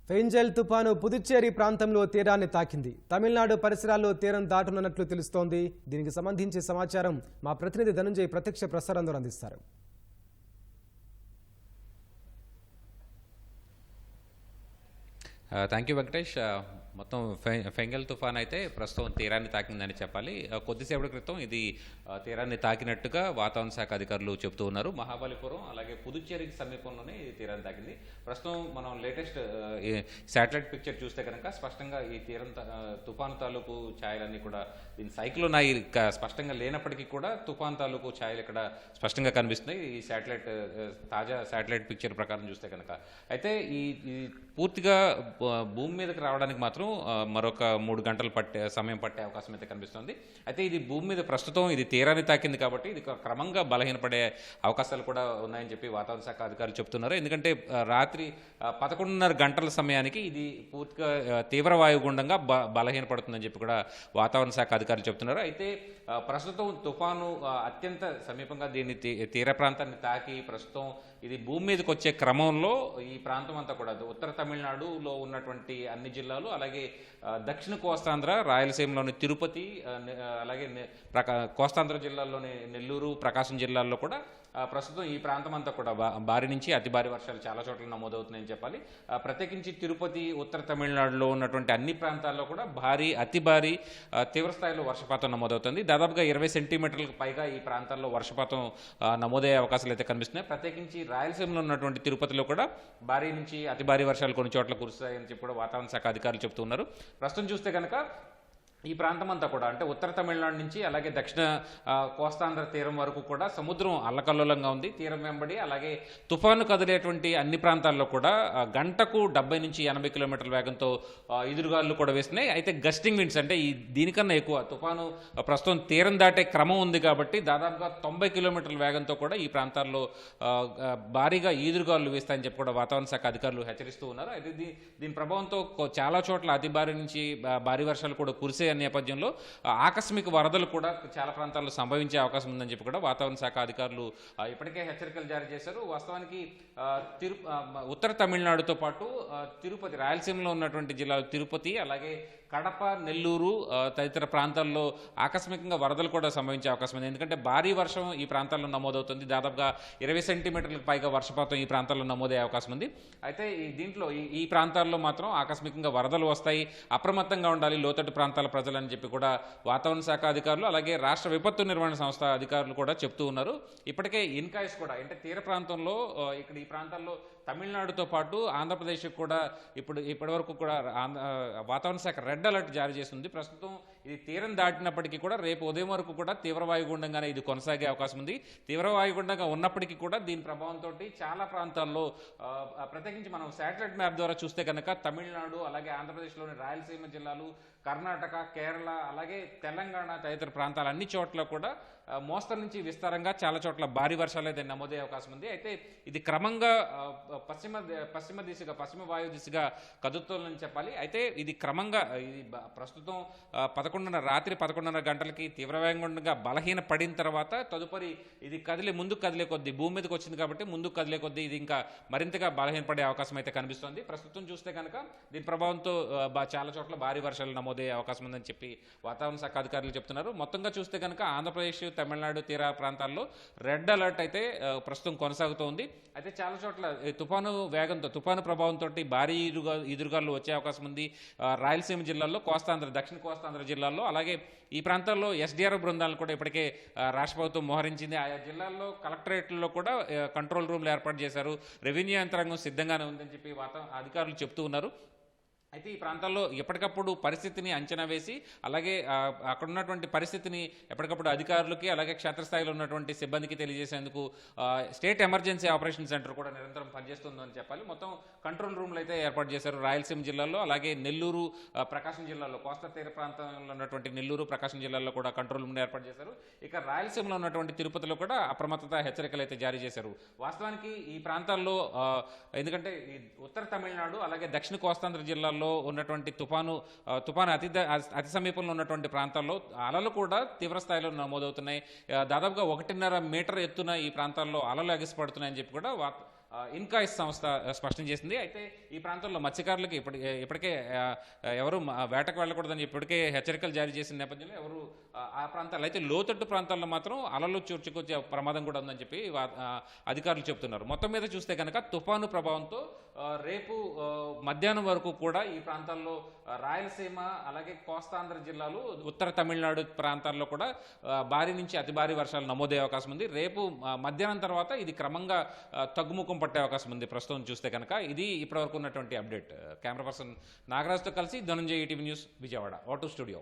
Fengal తుపాను పుదుచ్చేరి ప్రాంతంలో తీరాన్ని తాకింది. తమిళనాడు పరిసరాల్లో తీరం దాటనున్నట్లు తెలుస్తోంది. దీనికి సంబంధించి సమాచారం మా ప్రతినిధి ధనుంజయ్ ప్రత్యక్ష ప్రసారం ద్వారా అందిస్తారు. Thank you Venkatesh. మొత్తం ఫెంగల్ తుఫాన్ అయితే ప్రస్తుతం తీరాన్ని తాకిందని చెప్పాలి. కొద్దిసేపటి క్రితం ఇది తీరాన్ని తాకినట్టుగా వాతావరణ శాఖ అధికారులు చెబుతూ ఉన్నారు. మహాబలిపురం అలాగే పుదుచ్చేరికి సమీపంలోనే ఇది తీరాన్ని తాకింది. ప్రస్తుతం మనం లేటెస్ట్ శాటిలైట్ పిక్చర్ చూస్తే కనుక స్పష్టంగా ఈ తీరం తుఫాను తాలూకు ఛాయలన్నీ కూడా దీని సైక్లోన్ అయి స్పష్టంగా లేనప్పటికీ కూడా తుఫాన్ తాలూకు ఛాయలు ఇక్కడ స్పష్టంగా కనిపిస్తున్నాయి ఈ తాజా శాటిలైట్ పిక్చర్ ప్రకారం చూస్తే కనుక. అయితే ఈ పూర్తిగా భూమి మీదకి రావడానికి మాత్రం మరొక 3 గంటలు సమయం పట్టే అవకాశం అయితే కనిపిస్తుంది. అయితే ఇది భూమి మీద ప్రస్తుతం ఇది తీరాన్ని తాకింది కాబట్టి ఇది క్రమంగా బలహీనపడే అవకాశాలు కూడా ఉన్నాయని చెప్పి వాతావరణ శాఖ అధికారులు చెప్తున్నారు. ఎందుకంటే రాత్రి 11:30 గంటల సమయానికి ఇది పూర్తిగా తీవ్ర వాయుగుండంగా బలహీనపడుతుందని చెప్పి కూడా వాతావరణ శాఖ అధికారులు చెప్తున్నారు. అయితే ప్రస్తుతం తుఫాను అత్యంత సమీపంగా దీన్ని తీర ప్రాంతాన్ని తాకి ప్రస్తుతం ఇది భూమి మీదకి వచ్చే క్రమంలో ఈ ప్రాంతం అంతా కూడా ఉత్తర తమిళనాడులో ఉన్నటువంటి అన్ని జిల్లాలు అలాగే దక్షిణ కోస్తాంధ్ర రాయలసీమలోని తిరుపతి అలాగే కోస్తాంధ్ర జిల్లాల్లోని నెల్లూరు ప్రకాశం జిల్లాల్లో కూడా ప్రస్తుతం ఈ ప్రాంతం అంతా కూడా భారీ నుంచి అతి భారీ వర్షాలు చాలా చోట్ల నమోదవుతున్నాయని చెప్పాలి. ప్రత్యేకించి తిరుపతి ఉత్తర తమిళనాడులో ఉన్నటువంటి అన్ని ప్రాంతాల్లో కూడా అతి భారీ తీవ్రస్థాయిలో వర్షపాతం నమోదవుతుంది. దాదాపుగా 20 సెంటీమీటర్లకు పైగా ఈ ప్రాంతాల్లో వర్షపాతం నమోదయ్యే అవకాశాలు అయితే కనిపిస్తున్నాయి. ప్రత్యేకించి రాయలసీమలో ఉన్నటువంటి తిరుపతిలో కూడా భారీ నుంచి అతి భారీ వర్షాలు కొన్ని చోట్ల కురుస్తాయని చెప్పి కూడా వాతావరణ శాఖ అధికారులు చెబుతున్నారు. ప్రస్తుతం చూస్తే కనుక ఈ ప్రాంతం అంతా కూడా అంటే ఉత్తర తమిళనాడు నుంచి అలాగే దక్షిణ కోస్తాంధ్ర తీరం వరకు కూడా సముద్రం అల్లకల్లోలంగా ఉంది. తీరం వెంబడి అలాగే తుఫాను కదిలేటువంటి అన్ని ప్రాంతాల్లో కూడా గంటకు 70 నుంచి 80 కిలోమీటర్ల వేగంతో ఎదురుగాలు కూడా వేస్తున్నాయి. అయితే గస్టింగ్ విండ్స్ అంటే దీనికన్నా ఎక్కువ తుఫాను ప్రస్తుతం తీరం దాటే క్రమం ఉంది కాబట్టి దాదాపుగా 90 కిలోమీటర్ల వేగంతో కూడా ఈ ప్రాంతాల్లో భారీగా ఈదురుగాలు వేస్తాయని చెప్పి కూడా వాతావరణ శాఖ అధికారులు హెచ్చరిస్తూ ఉన్నారు. అయితే దీని ప్రభావంతో చాలా చోట్ల అతి భారీ నుంచి భారీ వర్షాలు కూడా కురిసే నేపథ్యంలో ఆకస్మిక వరదలు కూడా చాలా ప్రాంతాల్లో సంభవించే అవకాశం ఉందని చెప్పి కూడా వాతావరణ శాఖ అధికారులు ఇప్పటికే హెచ్చరికలు జారీ చేశారు. వాస్తవానికి ఉత్తర తమిళనాడుతో పాటు తిరుపతి రాయలసీమలో ఉన్నటువంటి జిల్లాలు తిరుపతి అలాగే కడప నెల్లూరు తదితర ప్రాంతాల్లో ఆకస్మికంగా వరదలు కూడా సంభవించే అవకాశం ఉంది. ఎందుకంటే భారీ వర్షం ఈ ప్రాంతాల్లో నమోదవుతుంది. దాదాపుగా 20 సెంటీమీటర్లకు పైగా వర్షపాతం ఈ ప్రాంతాల్లో నమోదయ్యే అవకాశం ఉంది. అయితే దీంట్లో ఈ ప్రాంతాల్లో మాత్రం ఆకస్మికంగా వరదలు వస్తాయి, అప్రమత్తంగా ఉండాలి లోతట్టు ప్రాంతాల ప్రజలని చెప్పి కూడా వాతావరణ శాఖ అధికారులు అలాగే రాష్ట్ర విపత్తు నిర్వహణ సంస్థ అధికారులు కూడా చెప్తూ ఉన్నారు. ఇప్పటికే ఇన్కాయిస్ కూడా అంటే తీర ప్రాంతంలో ఇక్కడ ఈ ప్రాంతాల్లో తమిళనాడుతో పాటు ఆంధ్రప్రదేశ్ కూడా ఇప్పటి వరకు కూడా వాతావరణ శాఖ రెడ్ అలర్ట్ జారీ చేస్తుంది. ప్రస్తుతం ఇది తీరం దాటినప్పటికీ కూడా రేపు ఉదయం వరకు కూడా తీవ్ర వాయుగుండంగానే ఇది కొనసాగే అవకాశం ఉంది. తీవ్ర వాయుగుండంగా ఉన్నప్పటికీ కూడా దీని ప్రభావంతో చాలా ప్రాంతాల్లో ప్రత్యేకించి మనం శాటిలైట్ మ్యాప్ ద్వారా చూస్తే కనుక తమిళనాడు అలాగే ఆంధ్రప్రదేశ్లోని రాయలసీమ జిల్లాలు, కర్ణాటక, కేరళ అలాగే తెలంగాణ తదితర ప్రాంతాలు అన్ని చోట్ల కూడా మోస్తరు నుంచి విస్తారంగా చాలా చోట్ల భారీ వర్షాలు అయితే నమోదయ్యే అవకాశం ఉంది. అయితే ఇది క్రమంగా పశ్చిమ వాయు దిశగా కదులుతోందని చెప్పాలి. అయితే ఇది క్రమంగా ఇది ప్రస్తుతం రాత్రి 11:30 గంటలకి తీవ్రవేగంగా బలహీన పడిన తర్వాత తదుపరి ఇది ముందుకు కదిలే కొద్దీ భూమి మీదకి వచ్చింది కాబట్టి ముందుకు కదిలే కొద్దీ ఇది ఇంకా మరింతగా బలహీనపడే అవకాశం అయితే కనిపిస్తుంది. ప్రస్తుతం చూస్తే కనుక దీని ప్రభావంతో చాలా చోట్ల భారీ వర్షాలు నమోదయ్యే అవకాశం ఉందని చెప్పి వాతావరణ శాఖ అధికారులు చెప్తున్నారు. మొత్తంగా చూస్తే కనుక ఆంధ్రప్రదేశ్ తమిళనాడు తీర ప్రాంతాల్లో రెడ్ అలర్ట్ అయితే ప్రస్తుతం కొనసాగుతోంది. అయితే చాలా చోట్ల తుఫాను ప్రభావంతో భారీ ఎదురుగాలు వచ్చే అవకాశం ఉంది. రాయలసీమ జిల్లాల్లో దక్షిణ కోస్తాంధ్ర జిల్లాల్లో అలాగే ఈ ప్రాంతాల్లో ఎస్డీఆర్ఎఫ్ బృందాలను కూడా ఇప్పటికే రాష్ట్ర ప్రభుత్వం మోహరించింది. ఆయా జిల్లాల్లో కలెక్టరేట్లలో కూడా కంట్రోల్ రూమ్లు ఏర్పాటు చేశారు. రెవెన్యూ యంత్రాంగం సిద్ధంగానే ఉందని చెప్పి అధికారులు చెప్తూ ఉన్నారు. అయితే ఈ ప్రాంతాల్లో ఎప్పటికప్పుడు పరిస్థితిని అంచనా వేసి అలాగే అక్కడ ఉన్నటువంటి పరిస్థితిని ఎప్పటికప్పుడు అధికారులకి అలాగే క్షేత్రస్థాయిలో ఉన్నటువంటి సిబ్బందికి తెలియజేసేందుకు స్టేట్ ఎమర్జెన్సీ ఆపరేషన్ సెంటర్ కూడా నిరంతరం పనిచేస్తుందని చెప్పాలి. మొత్తం కంట్రోల్ రూమ్లు అయితే ఏర్పాటు చేశారు రాయలసీమ జిల్లాలో అలాగే నెల్లూరు ప్రకాశం జిల్లాలో కోస్తా తీర ప్రాంతంలో ఉన్నటువంటి నెల్లూరు ప్రకాశం జిల్లాలో కూడా కంట్రోల్ రూమ్ని ఏర్పాటు చేశారు. ఇక రాయలసీమలో ఉన్నటువంటి తిరుపతిలో కూడా అప్రమత్తత హెచ్చరికలు అయితే జారీ చేశారు. వాస్తవానికి ఈ ప్రాంతాల్లో ఎందుకంటే ఉత్తర తమిళనాడు అలాగే దక్షిణ కోస్తాంధ్ర జిల్లాల్లో ఉన్నటువంటి తుఫాను అతి సమీపంలో ఉన్నటువంటి ప్రాంతాల్లో అలలు కూడా తీవ్ర స్థాయిలో నమోదవుతున్నాయి. దాదాపుగా 1.5 మీటర్ ఎత్తున ఈ ప్రాంతాల్లో అలలు ఎగసిపడుతున్నాయని చెప్పి కూడా ఇన్కాయిస్ సంస్థ స్పష్టం చేసింది. అయితే ఈ ప్రాంతంలో మత్స్యకారులకి ఇప్పటికే ఎవరు వేటకు వెళ్ళకూడదని ఇప్పటికే హెచ్చరికలు జారీ చేసిన నేపథ్యంలో ఎవరు ఆ ప్రాంతాల్లో అయితే లోతట్టు ప్రాంతాల్లో మాత్రం అలలు చూర్చుకొచ్చే ప్రమాదం కూడా ఉందని చెప్పి అధికారులు చెప్తున్నారు. మొత్తం మీద చూస్తే కనుక తుఫాను ప్రభావంతో రేపు మధ్యాహ్నం వరకు కూడా ఈ ప్రాంతాల్లో రాయలసీమ అలాగే కోస్తాంధ్ర జిల్లాలు ఉత్తర తమిళనాడు ప్రాంతాల్లో కూడా భారీ నుంచి అతి భారీ వర్షాలు నమోదయ్యే అవకాశం ఉంది. రేపు మధ్యాహ్నం తర్వాత ఇది క్రమంగా తగ్గుముఖం పట్టే అవకాశం ఉంది. ప్రస్తుతం చూస్తే కనుక ఇది ఇప్పటివరకు ఉన్నటువంటి అప్డేట్. కెమెరా పర్సన్ నాగరాజ్తో కలిసి Dhananjay, ETV news, Vijayawada. Vote studio.